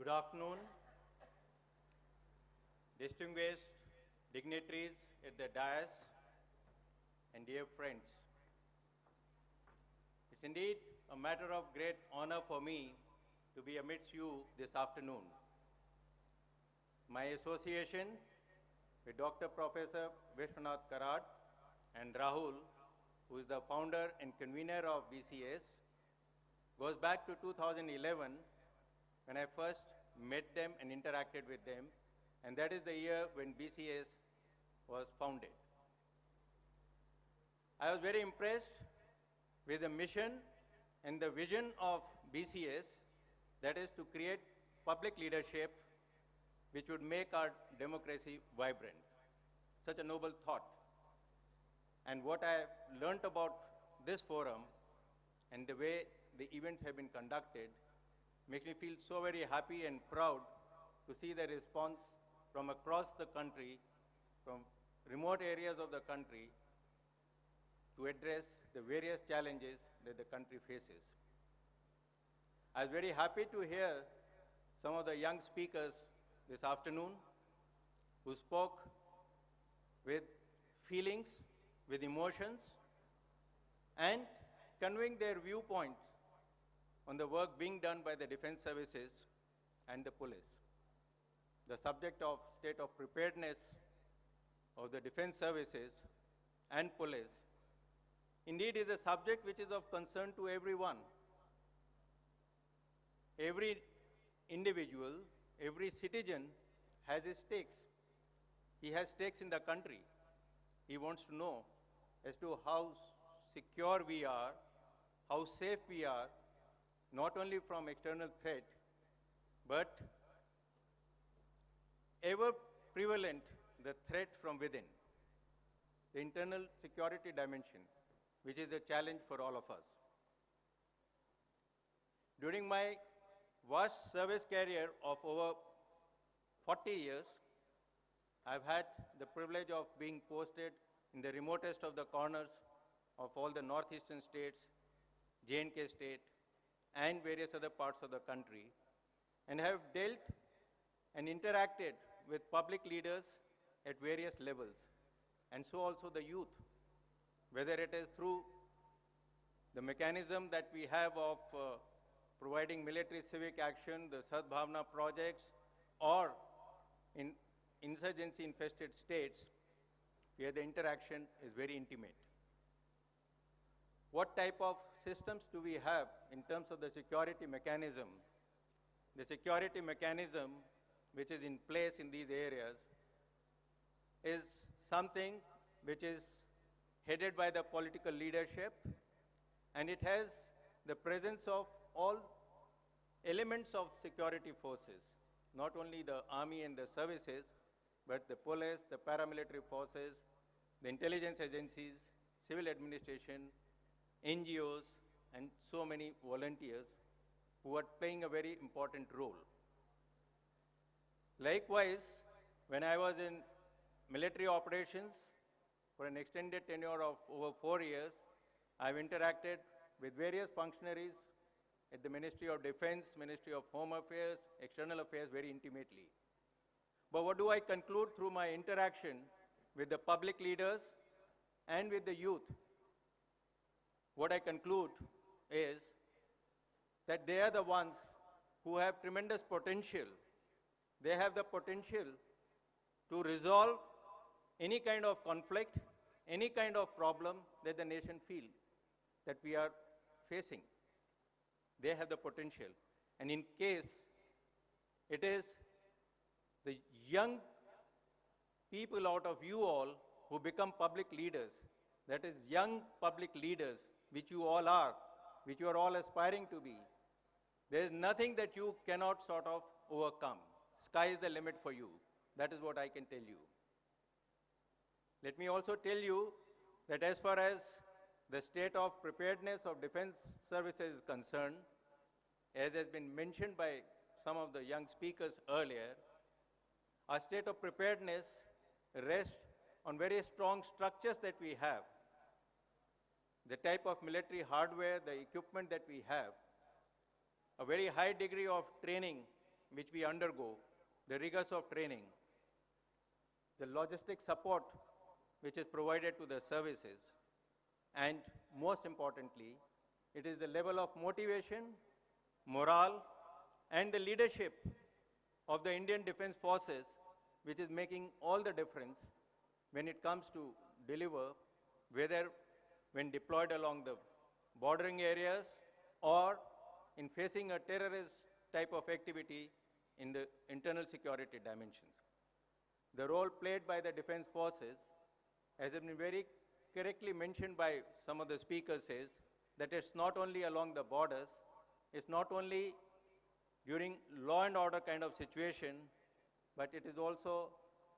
Good afternoon, distinguished dignitaries at the dais and dear friends. It's indeed a matter of great honor for me to be amidst you this afternoon. My association with Dr. Professor Vishwanath Karad and Rahul, who is the founder and convener of BCS, goes back to 2011 when I first met them and interacted with them, and that is the year when BCS was founded. I was very impressed with the mission and the vision of BCS, that is to create public leadership which would make our democracy vibrant. Such a noble thought. And what I learned about this forum and the way the events have been conducted makes me feel so very happy and proud to see the response from across the country, from remote areas of the country, to address the various challenges that the country faces. I was very happy to hear some of the young speakers this afternoon who spoke with feelings, with emotions, and conveying their viewpoints on the work being done by the defense services and the police. The subject of state of preparedness of the defense services and police indeed is a subject which is of concern to everyone. Every individual, every citizen has his stakes. He has stakes in the country. He wants to know as to how secure we are, how safe we are, not only from external threat, but ever prevalent the threat from within, the internal security dimension, which is a challenge for all of us. During my vast service career of over 40 years, I've had the privilege of being posted in the remotest of the corners of all the northeastern states, J&K state, and various other parts of the country, and have dealt and interacted with public leaders at various levels, and so also the youth, whether it is through the mechanism that we have of providing military civic action, the Sadbhavna projects, or in insurgency-infested states, where the interaction is very intimate. What type of systems do we have in terms of the security mechanism? The security mechanism which is in place in these areas is something which is headed by the political leadership, and it has the presence of all elements of security forces, not only the army and the services, but the police, the paramilitary forces, the intelligence agencies, civil administration, NGOs, and so many volunteers who are playing a very important role. Likewise, when I was in military operations for an extended tenure of over 4 years, I've interacted with various functionaries at the Ministry of Defense, Ministry of Home Affairs, External Affairs very intimately. But what do I conclude through my interaction with the public leaders and with the youth? What I conclude is that they are the ones who have tremendous potential. They have the potential to resolve any kind of conflict, any kind of problem that the nation feels that we are facing. They have the potential. And in case it is the young people out of you all who become public leaders, that is young public leaders, which you all are, which you are all aspiring to be, there is nothing that you cannot sort of overcome. Sky is the limit for you. That is what I can tell you. Let me also tell you that as far as the state of preparedness of defense services is concerned, as has been mentioned by some of the young speakers earlier, our state of preparedness rests on very strong structures that we have. The type of military hardware, the equipment that we have, a very high degree of training which we undergo, the rigors of training, the logistic support which is provided to the services, and most importantly, it is the level of motivation, morale, and the leadership of the Indian Defense Forces which is making all the difference when it comes to deliver, whether when deployed along the bordering areas or in facing a terrorist type of activity in the internal security dimensions. The role played by the defense forces, as has been very correctly mentioned by some of the speakers, is that it's not only along the borders, it's not only during law and order kind of situation, but it is also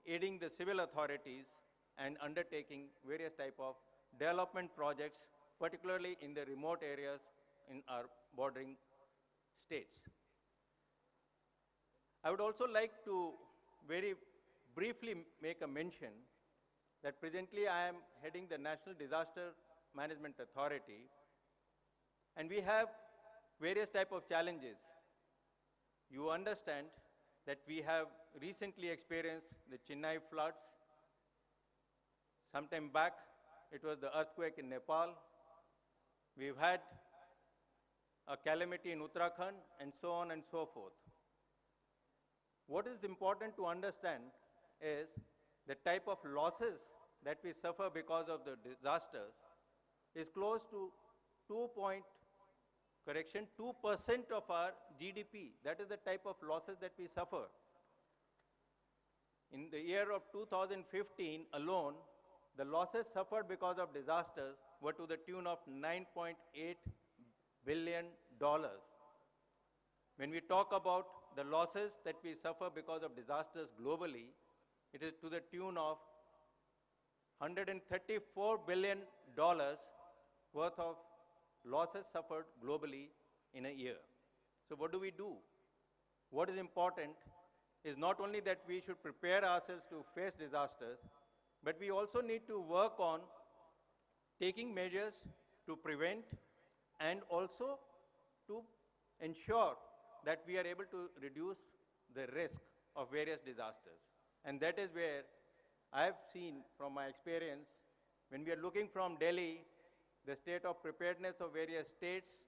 aiding the civil authorities and undertaking various type of development projects, particularly in the remote areas in our bordering states. I would also like to very briefly make a mention that presently I am heading the National Disaster Management Authority, and we have various type of challenges. You understand that we have recently experienced the Chennai floods. Sometime back, it was the earthquake in Nepal. We've had a calamity in Uttarakhand, and so on and so forth. What is important to understand is the type of losses that we suffer because of the disasters is close to 2% of our GDP. That is the type of losses that we suffer. In the year of 2015 alone, the losses suffered because of disasters were to the tune of $9.8 billion. When we talk about the losses that we suffer because of disasters globally, it is to the tune of $134 billion worth of losses suffered globally in a year. So what do we do? What is important is not only that we should prepare ourselves to face disasters, but we also need to work on taking measures to prevent and also to ensure that we are able to reduce the risk of various disasters. And that is where I have seen from my experience, when we are looking from Delhi, the state of preparedness of various states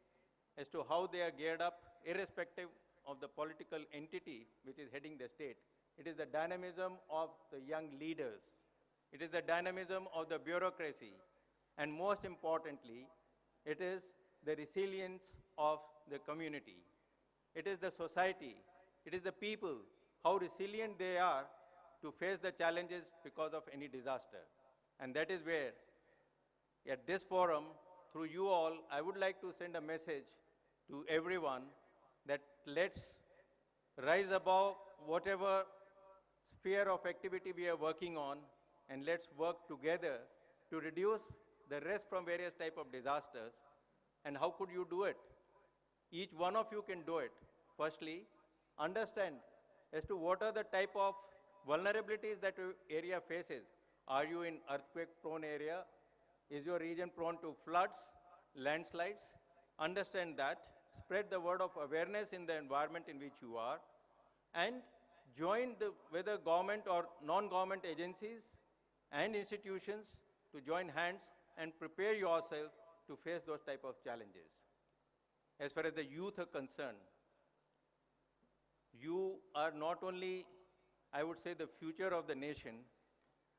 as to how they are geared up, irrespective of the political entity which is heading the state. It is the dynamism of the young leaders. It is the dynamism of the bureaucracy. And most importantly, it is the resilience of the community. It is the society. It is the people, how resilient they are to face the challenges because of any disaster. And that is where, at this forum, through you all, I would like to send a message to everyone that let's rise above whatever sphere of activity we are working on, and let's work together to reduce the risk from various type of disasters. And how could you do it? Each one of you can do it. Firstly, understand as to what are the type of vulnerabilities that your area faces. Are you in earthquake-prone area? Is your region prone to floods, landslides? Understand that. Spread the word of awareness in the environment in which you are. And join whether government or non-government agencies and institutions to join hands and prepare yourself to face those type of challenges. As far as the youth are concerned, you are not only, I would say, the future of the nation.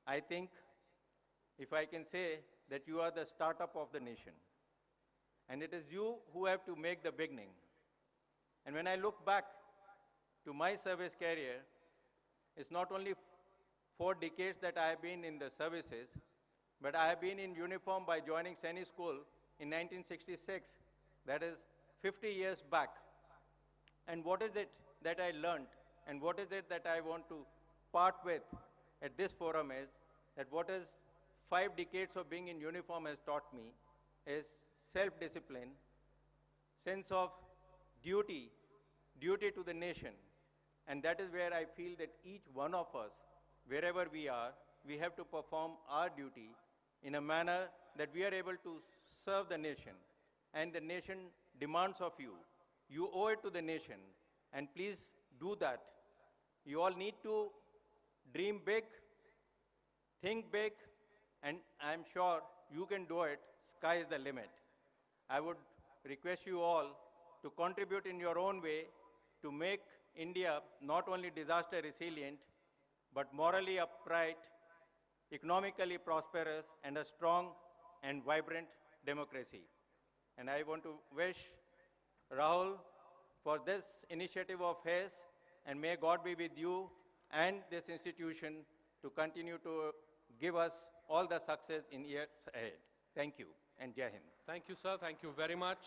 I think, if I can say, that you are the startup of the nation. And it is you who have to make the beginning. And when I look back to my service career, it's not only 4 decades that I have been in the services, but I have been in uniform by joining Sainik School in 1966. That is 50 years back. And what is it that I learned, and what is it that I want to part with at this forum is that what is 5 decades of being in uniform has taught me is self-discipline, sense of duty to the nation. And that is where I feel that each one of us, wherever we are, we have to perform our duty in a manner that we are able to serve the nation. And the nation demands of you. You owe it to the nation. And please do that. You all need to dream big, think big, and I'm sure you can do it. Sky is the limit. I would request you all to contribute in your own way to make India not only disaster resilient, but morally upright, economically prosperous, and a strong and vibrant democracy. And I want to wish Rahul for this initiative of his, and may God be with you and this institution to continue to give us all the success in years ahead. Thank you, and Jai Hind. Thank you, sir. Thank you very much.